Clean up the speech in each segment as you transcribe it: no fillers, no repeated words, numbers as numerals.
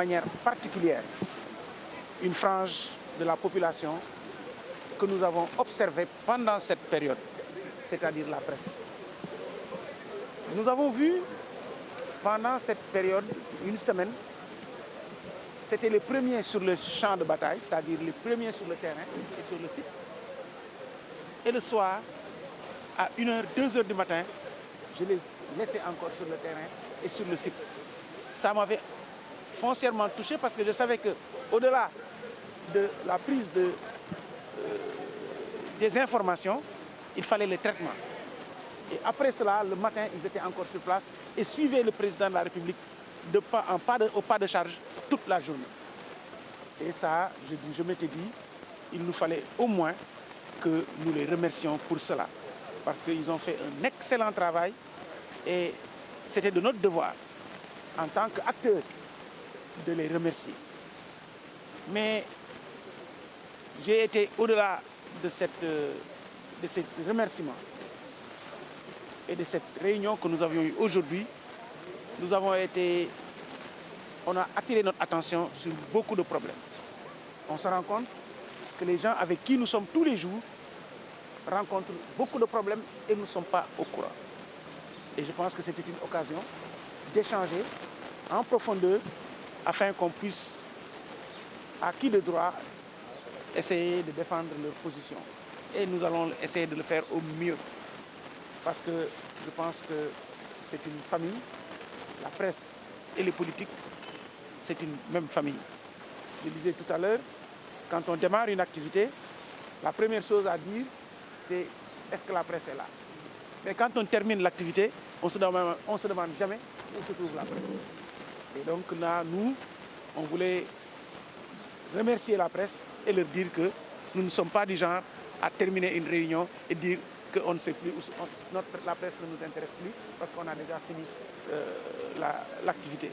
manière particulière une frange de la population que nous avons observée pendant cette période, c'est-à-dire la presse. Nous avons vu pendant cette période, une semaine, c'était les premiers sur le champ de bataille, c'est-à-dire les premiers sur le terrain et sur le site. Et le soir, à 1h, 2h du matin, je les laissais encore sur le terrain et sur le site. Ça m'avait foncièrement touché parce que je savais qu'au-delà de la prise des informations, il fallait le traitement. Et après cela, le matin, ils étaient encore sur place et suivaient le président de la République au pas de charge toute la journée. Et ça, je m'étais dit, il nous fallait au moins que nous les remercions pour cela. Parce qu'ils ont fait un excellent travail et c'était de notre devoir, en tant qu'acteurs, de les remercier. Mais j'ai été au-delà de ces remerciements et de cette réunion que nous avions eue aujourd'hui. On a attiré notre attention sur beaucoup de problèmes. On se rend compte que les gens avec qui nous sommes tous les jours rencontrent beaucoup de problèmes et nous ne sommes pas au courant. Et je pense que c'était une occasion d'échanger en profondeur afin qu'on puisse, à qui de droit, essayer de défendre leur position. Et nous allons essayer de le faire au mieux. Parce que je pense que c'est une famille, la presse et les politiques, c'est une même famille. Je disais tout à l'heure, quand on démarre une activité, la première chose à dire, c'est est-ce que la presse est là? Mais quand on termine l'activité, on se demande jamais où se trouve la presse. Et donc là, nous, on voulait remercier la presse et leur dire que nous ne sommes pas du genre à terminer une réunion et dire qu'on ne sait plus, la presse ne nous intéresse plus parce qu'on a déjà fini l'activité.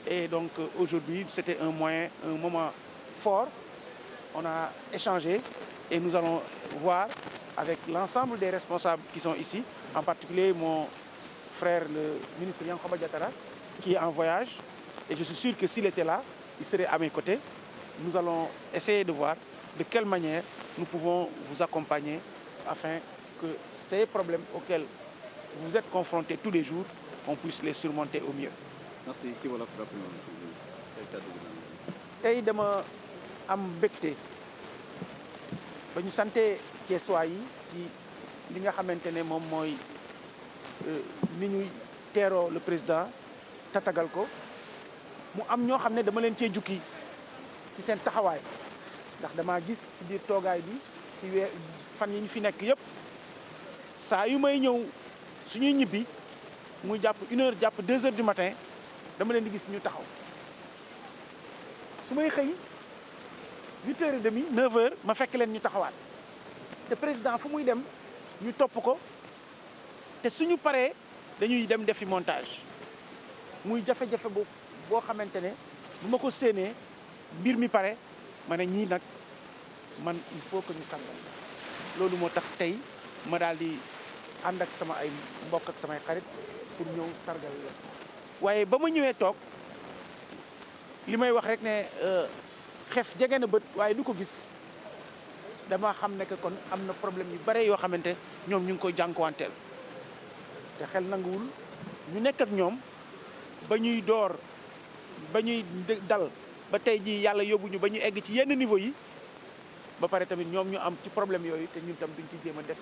Et donc aujourd'hui, c'était un moment fort. On a échangé et nous allons voir avec l'ensemble des responsables qui sont ici, en particulier mon frère, le ministre Yankhoba Diattara, qui est en voyage. Et je suis sûr que s'il était là, il serait à mes côtés. Nous allons essayer de voir de quelle manière nous pouvons vous accompagner afin que ces problèmes auxquels vous êtes confrontés tous les jours, on puisse les surmonter au mieux. Merci. Si voilà, tey dama am mbégte ba ñu sante Ceesuwaa yi ci li nga xamante ne moom mooy ni ñuy teeroo le président tatagal ko mu am ñoo xam ne dama leen cee jukki ci seen taxawaay ndax damaa gis ci biir toogaay bi ci fan yi ñu fi nekk yëpp saa yu may ñëw suñuy ñibbi muy jàpp 1h jàpp 2h du matin dama leen di gis ñu taxaw su may xëy 8h30 9h ma fekk leen ñu taxawaat te président fu muy dem ñu topp ko te suñu paree dañuy dem defi montage muy jafe-jafe boo xamante ne bu ma ko séenee mbir mi pare ma ne ñii nag man il faut que ñu sargal loolu moo tax tey ma daal di ànd ak sama ay mbokk ak samay xarit pour ñëw sargal leen waaye ba ma ñëwee toog li may wax rek ne xef jege na bët waaye du ko gis dama xam ne que kon am na problème yu bare yoo xamante ñoom ñu ngi koy jànkuwanteel te xel nanguwul ñu nekk ak ñoom ba ñuy door ba ñuy dal ba tey jii yàlla yóbbuñu ba ñu egg ci yenn niveau yi ba pare tamit ñoom ñu am ci problème yooyu te ñun tam duñ ci jéem a def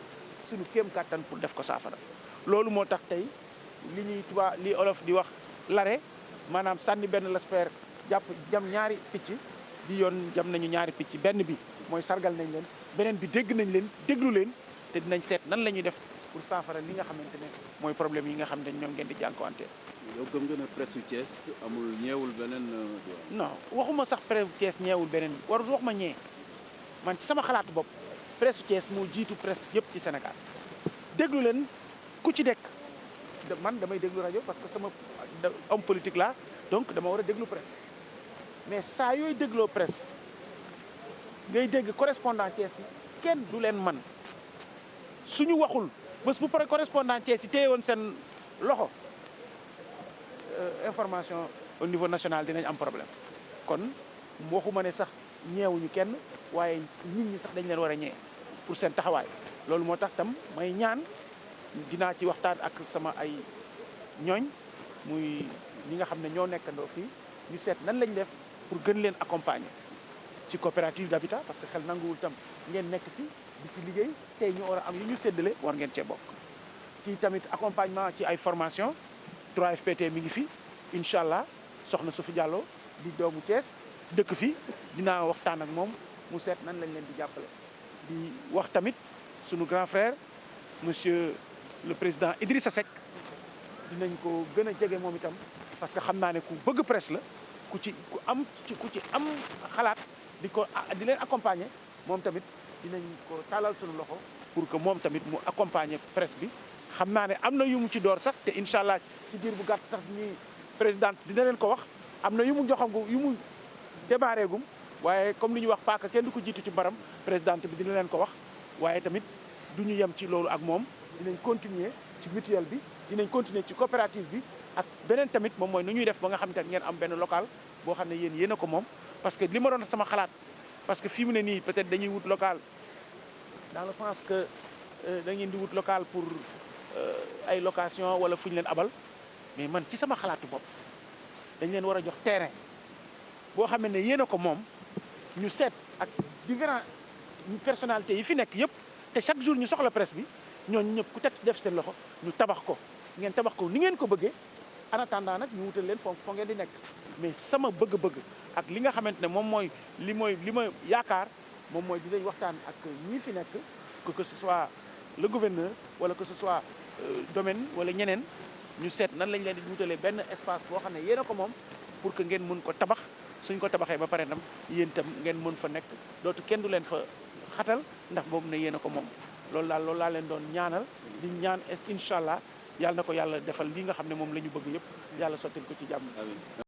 suñu kéem kàttan pour def ko saafara loolu moo tax tey li olof di wax l'arrêt maanaam sànni benn lasper jam ñaari picc di yoon jam nañu ñaari picc benn bi mooy sargal nañ leen beneen bi dégg nañ leen déglu leen te dinañ seet nan la ñuy def pour saafara li nga xamante ne mooy problème yi nga xam ne ñoom ngeen di jànkuwanteel. yow gëm nga ne presse Thiès amul ñeewul beneen. non waxuma sax presse Thiès ñeewul beneen bi wax ma ñee man ci sama xalaatu bopp presse Thiès moo jiitu presse yëpp ci Sénégal déglu leen ku ci nekk man damay déglu rajo parce que sama homme politique la donc dama war a déglu presse mais saa yooyu dégloo presse ngay dégg correspondant Thiès yi kenn du leen man suñu waxul bés bu pare correspondant Thiès yi téye woon seen loxo information au niveau national dinañ am problème kon waxuma ne sax ñeewuñu kenn waaye nit ñi sax dañ leen war a ñee pour seen taxawaay loolu moo tax tam may ñaan dinaa ci waxtaan ak sama ay ñooñ muy ñi nga xam ne ñoo nekkandoo fii ñu seet nan lañ def pour gën leen accompagner ci coopérative d'habitat parce que xel nanguwul tam ngeen nekk fi di ci liggéey tey ñu war a am yu ñu séddale war ngeen cee bokk ci tamit accompagnement ci ay formation 3FPT mi ngi fi incha allah soxna Sophie Diallo di doomu Thiès dëkk fi dinaa waxtaan ak moom mu seet nan lañ leen di jàppale di wax tamit sunu grand frère monsieur le président Idrissa Seck dinañ ko gën a jege moom itam parce que xam naa ne ku bëgg presse la ku ci am xalaat di leen accompagner moom tamit dinañ ko tàllal sunu loxo pour que moom tamit mu accompagner presse bi xam naa ne am na yu mu ci door sax te incha allah ci diir bu gàtt sax ni présidente dina leen ko wax am na yu mu joxagu yu mu démarré gum waaye comme li ñu wax paaka kenn du ko jiitu ci mbaram présidente bi dina leen ko wax waaye tamit du ñu yem ci loolu ak moom dinañ continuer ci mutuelle bi dinañ continuer ci coopérative bi ak beneen tamit moom mooy nu ñuy def ba nga xam ne ngeen am benn local boo xam ne yéen a ko moom parce que li ma doon sama xalaat parce que fii mu ne nii peut-être dañuy wut local dans le sens que da ngeen di wut local pour ay location wala fu ñu leen abal mais man ci sama xalaatu bopp dañ leen war a jox terrain boo xam ne yéen a ko moom ñu seet ak différents personnalités yi fi nekk yëpp te chaque jour ñu soxla presse bi ñooñu ñëpp ku teg def seen loxo ñu tabax ko ngeen tabax ko ni ngeen ko bëggee en attendant nag ñu wutal leen foo ngeen di nekk mais sama bëgg-bëgg ak li nga xamante ne moom mooy li ma yaakaar moom mooy dinañ waxtaan ak ñi fi nekk que ce soit le gouverneur wala que ce soit domaine wala ñeneen ñu seet nan lañ leen di wutalee benn espace boo xam ne yéen a ko moom pour que ngeen mën ko tabax suñ ko tabaxee ba pare tam yéen itam ngeen mën fa nekk dootu kenn du leen fa xatal ndax boobu ne yéen a ko moom loolu laa leen doon ñaanal di ñaan incha allah yàlla na ko yàlla defal li nga xam ne moom la ñu bëgg yëpp yàlla sottil ko ci jàmm.